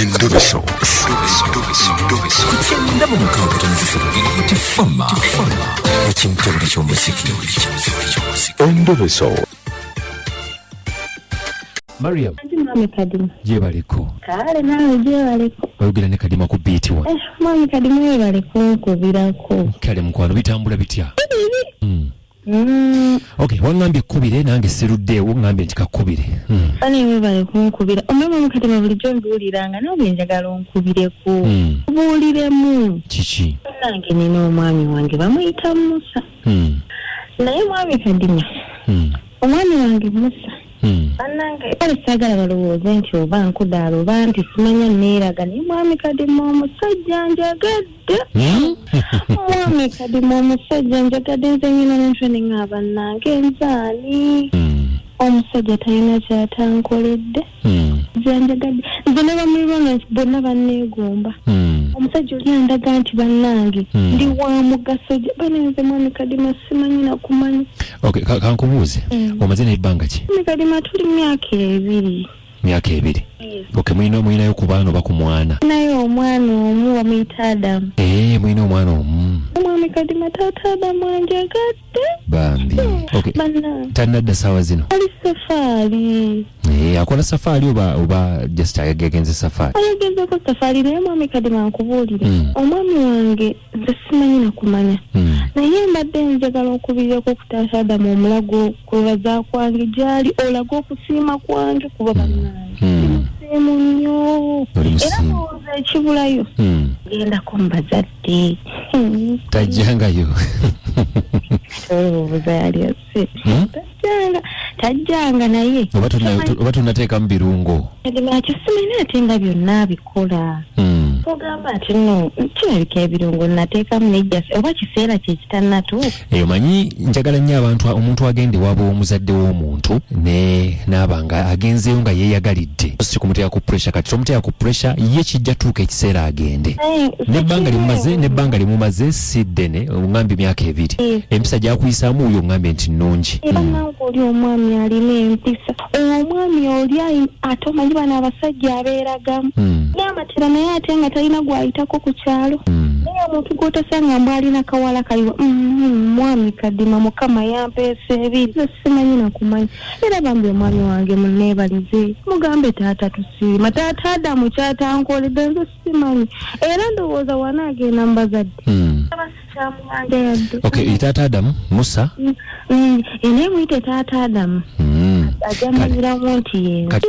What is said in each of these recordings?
Endobeso. Kugenda mu mukaaga tifama ekintu buli ky'omuziki. Endobeso. Mariam. Mami Kadima. Je baliko. Kale nawe je baliko. Oyogera ne Kadima ku beat wa. Mami Kadima ye baliko kubirako. Kale mukwano bitambula bitya. Okay, wangambye kubire nange serudde wangambye ntikakubire. Ani we baliko kubira. Omama Kadima buli jombi uliranga nawe njagala onkubireko. Buliremu. Chichi. Nange nina omwami wange bamuyita Musa. Naye mwami Kadima. Omwami wange Musa. Anange kale Sagala balowooza nti oba nkudaala oba nti simanya neeraga naye mwami Kadima omusajja njagadde. Mwami Kadima omusajja njagadde nze nyina nentwe neŋŋaba nange nzaani. Omusajja talina kyatankoledde. Nze njagadde nze ne bamulirwana nti bonna banneegomba. Omusajja oli andaga nti bannange ndi wa mugaso bane nze mwami Kadima simanyi na kumanya. Okay, kankubuuze. Omaze n'ebbanga ki? Mwami Kadima tuli myaka 2. Myaka 2. Okay, mwinayo ku baana oba ku mwana? Nayo omwana omu bamuyita Adamu. Mwina omwana omu. Mwami Kadima taata Adamu anjagadde. Bambi. Okay. Tanadda saawa zino? Ali safari. Akola safari oba just agenze safari? Ayagenzeko safari naye mwami Kadima nkubuulire. Omwami wange nze simanyi na kumanya. Naye mbadde njagala okubirako ku taata Adamu omulago kwebaza kwange gyali olaga okusiima kwange kuba bannange. Musiimu nnyo. Era ndowooza ekibulayo. Gendako mu bazadde. Tajjangayo. Olowooza yali asse. Tajjanga naye. Oba tunateekamu birungo. Kadima kisimanya ate nga byonna abikola. Ogamba ati no kirabika ebirungo nateekamu nejjase oba kiseera kye kitannatuuka. Omanyi njagala nnyo abantu omuntu agende waba omuzadde w'omuntu n'abanga agenzeeyo nga yeeyagalidde. Si kumuteeka ku pressure kati tomuteeka ku pressure ye kijja tuuka ekiseera agende. N'ebbanga limumaze si ddene ongambye emyaka 2. Empisa gyakuyisaamu oyo ongambye nti nnungi. Oli omwami alina empisa. Omwami oli ate omanyi bano abasajja abeeragamu. N'amatera naye ate nga talina gwayitako ku kyalo. Naye omuntu gw'otosanga mbu alina kawala kaliwa. Mwami Kadima Mukama yampeesa ebiri. Nze simanyi na kumanya. Era bambi omwami wange munneebalize. Mugambe taata tusiima. Taata Adamu kyatankoledde nze simanyi. Era ndowooza wanaagenda mu bazadde. Abasikyamwanja yadde. Okay, taata Adamu Musa? Naye muyite taata Adamu. Ajja muziramu nti yenze.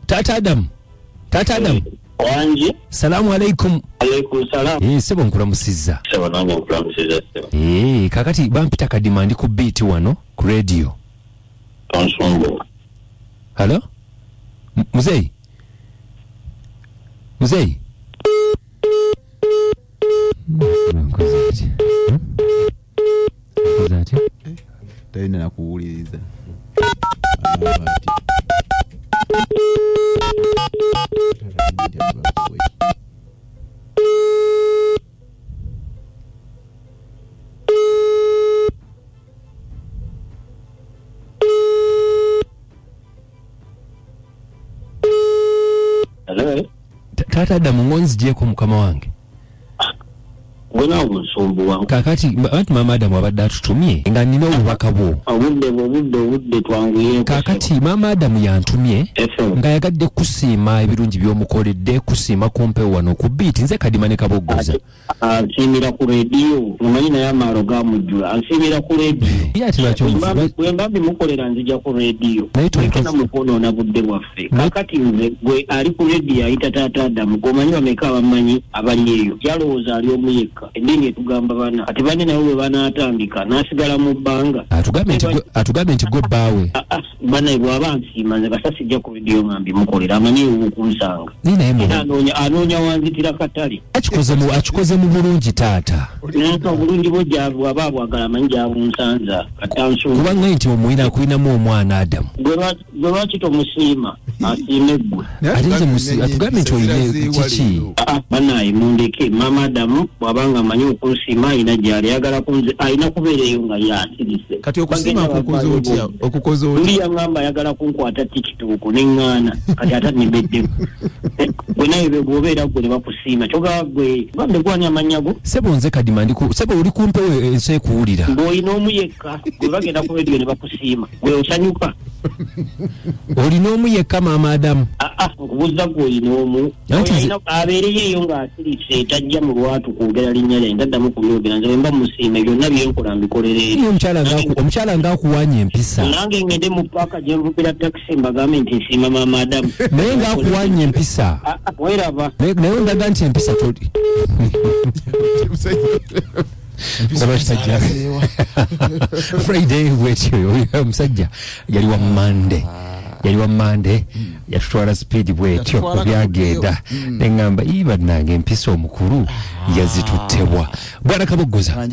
Taata Adamu. Wanji. Salamu alaikum. Alaikum salam. Sebo nkulamusizza. Sebo nange nkulamusizza sebo. Kakati bampita Kadima ndi ku beat wano ku radio. Onsumbo. Hello? Muzeyi? Nkozati. Tayina nakuwuliriza. Hello? Taata Adamu ngonzigyeko mukama wange. Gwe nsumbu wangu. Kakati mama Adamu abadde atutumye nga nina obubaka bwo. Obudde twanguye. Kakati mama Adamu yantumye nga yagadde kusiima ebirungi by'omukoledde kusiima kumpewo wano ku beat nze Kadima ne kaboggoza. Ansiimira ku radio. Omanyi naye amaalo gaamujjula. Ansiimira ku radio. Ate lwaki bwe mba bimukolera nzija ku radio. Naye mukonoona budde bwaffe. Kakati nze gwe ali ku radio ayita taata Adamu. Omanyi bameka abamanyi abali eyo. Yalowooza ali omu yekka. Endini etugamba bana. Ati bane nawe bwe banaatandika n'asigala mu bbanga. Atugambe nti gwe bbaawe. bana bwaba nsima nze kasasijja ku video ngambi mukolera amanyi okunsanga anoonya Wanzitira Akatale akikoze mu bulungi taata nanka obulungi bwojja bwaba bwagala amanyi gyabunsanza katanso kubanga nti omwina akulinamu omwana Adamu gwe lwaki tomusiima asiime ggwe atugambe nti oyine kiki banaye mundeke mama Adamu bwabanga amanyi okunsiima ayina gyali ayagala kunze ayina kubeereyo nga yansirise kati okusiima okukoze uli yangamba ayagala kunkwata tikituuku neŋŋaana kati ate nibeddemu gwe naye bw'obeera gwe ne bakusiima kyogaba gwe bambe gwani amannya go sebo nze kadima sebo oli kumpewo ensi ekuwulira ng'olina omu yekka gwe bagenda ku rediyo ne bakusiima gwe osanyuka olina omu yekka maama Adamu nkubuuza gwe olina omu abeereyo eyo ng'asirise tajja mu lwatu kwogera linnya lye ntaddamu kubyogera nze bwe mba musiime byonna byenkola mbikolera eri omukyala ng'akuwaanya empisa nange ngende mu paaka gye nvubira takisi mbagambe nti nsiima maama Adamu naye ng'akuwaanya empisa weraba naye ndaga nti empisa toli Friday bwetyo omusajja yali wa Monday yatutwala speed bwetyo obyagenda neŋŋamba bannange empisa omukulu yazituttebwa bwana Kaboggoza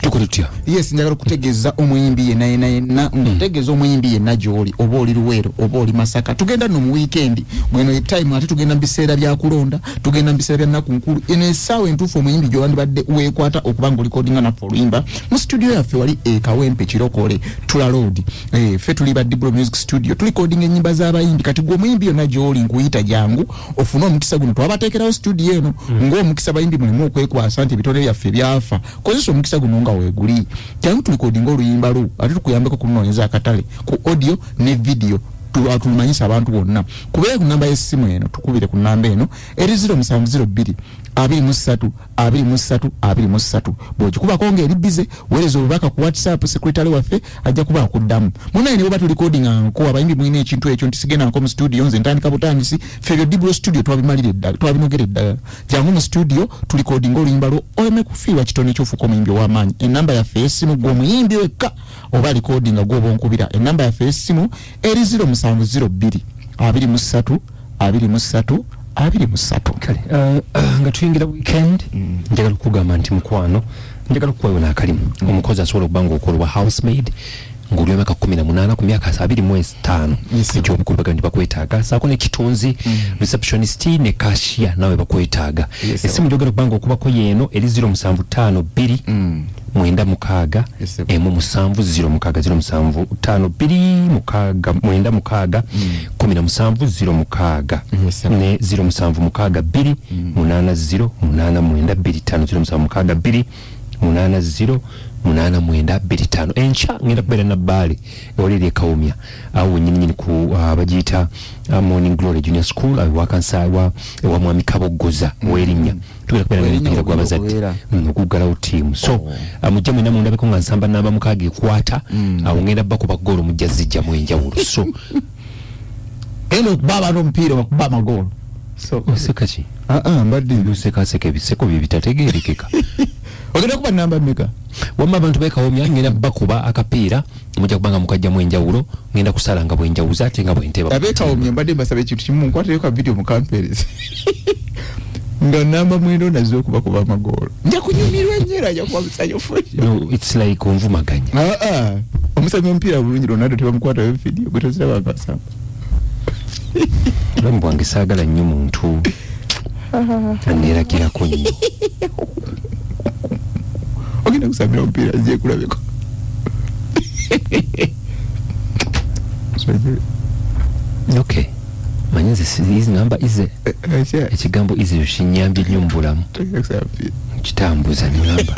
tukole tutya yes njagala kutegeeza omuyimbi yenna ntegeeza omuyimbi yenna gy'oli oba oli Luweero oba oli Masaka tugenda no mu weekend mweno time ate tugenda mu biseera bya kulonda tugenda mu biseera bya nnaku nkulu eno essaawa entuufu omuyimbi gy'owandibadde weekwata okuba nga olikodinga naffe oluyimba mu studio yaffe wali Kawempe Kirokole Tula Road ffe tuli ba Diblo Music Studio tulikodinga ennyimba z'abayimbi kati gwe omuyimbi yonna gy'oli nkuyita jangu ofune omukisa guno twabateekerawo studio eno ng'omukisa bayimbi mulimu okwekwasa nti ebitone byaffe byafa kozesa omukisa guno weguli kyangu tulikodinga oluyimba lu ate tukuyambeko kunoonyeza akatale ku audio ne video tulumanyisa abantu bonna kubeera ku namba y'essimu eno tukubire ku namba eno eri 0702 23 bw'okikubako ng'eri bize weereza obubaka ku WhatsApp sekretale waffe ajja kuba akuddamu munaye ne bweba tulikodinga nko abayimbi mulina ekintu ekyo nti sigenda nko mu studio nze ntandika butandisi ffe ebyo Diblo studio twabimalire eddala twabinogera eddala jangu mu studio tulikodinga oluyimba lwo oleme kufiirwa kitone ky'ofuuka omuyimbi ow'amaanyi enamba yaffe y'essimu gw'omuyimbi wekka oba likodinga gw'oba onkubira enamba yaffe y'essimu eri 0702 23 kale nga tuyingira weekend njagala okugamba nti mukwano njagala okukuwayo n'akalimu omukozi asobola okuba ng'okolwa housemaid ng'oli emyaka 18 ku myaka 25 ekyobukulu baga nti bakwetaaga saako ne kitunzi receptionist ne cashier nawe bakwetaaga essimu gyogera okuba ng'okubako yeeno eri 0752 mwenda mukaaga emu musanvu 0752 kumi na musanvu 06 ne 0762 80 802 encha ngenda kubeera na bbali oliri Kawumya awo nyinyi ku bagiyita Morning Glory Junior School awakansawa ewa mwami Kaboggoza werinnya tugenda kubeera n'omupiira gw'abazadde okugalawo ttiimu so mujja mwena mundabeko nga nsamba namba mukaaga ekwata awo ngenda bakuba ggoolo mujja zijja mu enjawulo so eno baba n'omupiira bakuba amagoolo so osekaki mbadde lusekaseka ebiseko bye bitategeerekeka ogenda kuba namba mmeka wamma abantu beekawomya ngenda bakuba akapiira mujja kubanga mukajjamu enjawulo ngenda kusala nga bwenjawuza ate nga bwenteba abeekawomya mbadde mbasaba ekintu kimu nkwateyo ka video mu kampeerezi nga namba mwendo nazo okubakuba amagoolo nja kunyumirwa ennyo ajja kuba musanyufu it's like onvumaganya omusambi omupiira bulungi Ronaldo tebamukwatayo video gwe tozirabanga asamba olamu bwange saagala nnyo muntu aneeragirako nnyo ogenda kusambira omupiira nje kulabeko okay manyi izi namba ize ekigambo ize kinyambye nnyo mu bulamu kitambuza ne namba